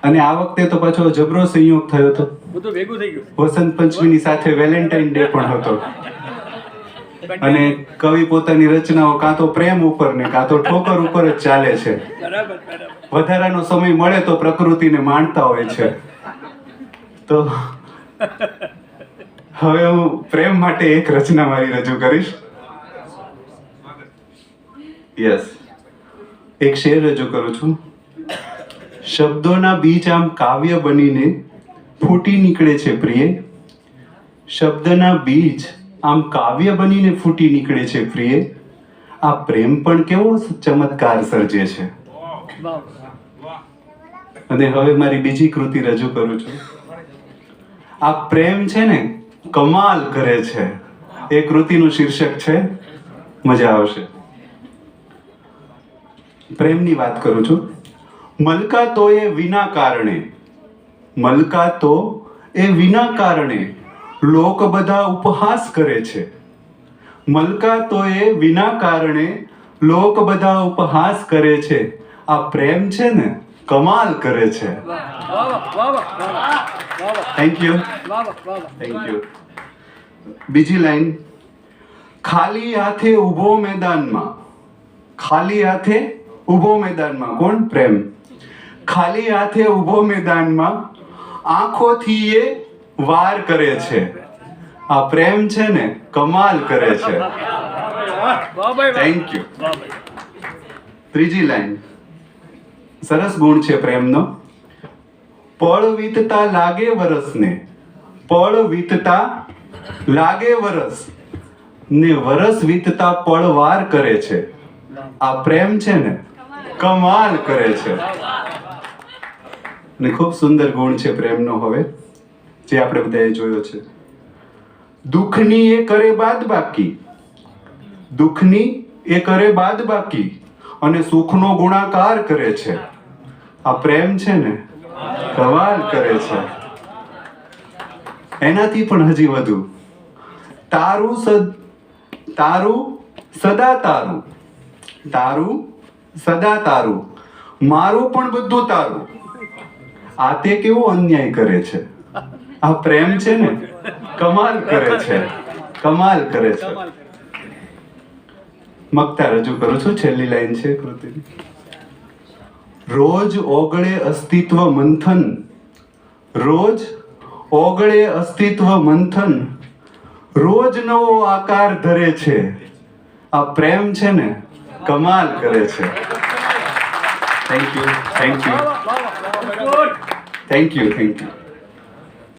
અને આ વખતે તો પાછો જબરો સંયોગ થયો હતો, બધું ભેગું થઈ ગયું. વસંત પંચમીની સાથે વેલેન્ટાઇન ડે પણ હતો. અને કવિ પોતાની રચનાઓ કાં તો પ્રેમ ઉપર ને કાં તો ઠોકર ઉપર જ ચાલે છે. બરાબર બરાબર. વધારાનો સમય મળે તો પ્રકૃતિને માણતા હોય છે. તો હવે હું પ્રેમ માટે એક રચના મારી રજૂ કરીશ. યસ, એક શેર રજૂ કરું છું. શબ્દોના બીજ આમ કાવ્ય બનીને ફૂટી નીકળે છે પ્રિય. શબ્દના બીજ આમ કાવ્ય બનીને ફૂટી નીકળે છે પ્રિય. આ પ્રેમ પણ કેવો ચમત્કાર સર્જે છે. વાહ. અને હવે મારી બીજી કૃતિ રજૂ કરું છું. આ પ્રેમ છે ને કમાલ કરે છે. એ કૃતિનું શીર્ષક છે મજા આવશે. પ્રેમની વાત કરું છું. મલકાતો એ વિના કારણે, મલકાતો એ વિના કારણે લોક બધા ઉપહાસ કરે છે. મલકાતો એ વિના કારણે લોક બધા ઉપહાસ કરે છે. આ પ્રેમ છે ને કમાલ કરે છે. Thank you, thank you. બીજી લાઈન. ખાલી હાથે ઊભો મેદાનમાં, ખાલી હાથે ઊભો મેદાનમાં. કોણ? પ્રેમ. ખાલી હાથે ઊભો મેદાનમાં આંખોથી એ વાર કરે છે. આ પ્રેમ છે ને કમાલ કરે છે. Thank you. ત્રીજી લાઈન. સરસ ગુણ છે પ્રેમનો. પળ વીતતા લાગે વરસને, પળ વીતતા લાગે વરસ ને વરસ વીતતા પળ વાર કરે છે. આ પ્રેમ છે ને કમાલ કરે છે. ને ખૂબ સુંદર ગુણ છે પ્રેમનો હવે, જે આપણે બધાએ જોયો છે. દુઃખની એ કરે બાદ બાકી, દુઃખની એ કરે બાદ બાકી અને સુખનો ગુણાકાર કરે છે. આ પ્રેમ છે ને કમાલ કરે છે. એનાથી પણ હજી વધુ. તારું સદા તારું, તારું સદા તારું, મારું પણ બધું તારું. આ તે કેવો અન્યાય કરે છે. આ પ્રેમ છે ને કમાલ કરે છે, કમાલ કરે છે. મક્તા રજૂ કરું છું. છેલ્લી લાઈન છે કૃતિની. રોજ ઓગળે અસ્તિત્વ મંથન, રોજ ઓગળે અસ્તિત્વ મંથન, રોજ નવો આકાર ધરે છે. આ પ્રેમ છે ને કમાલ કરે છે. Thank you, thank you, thank you, thank you.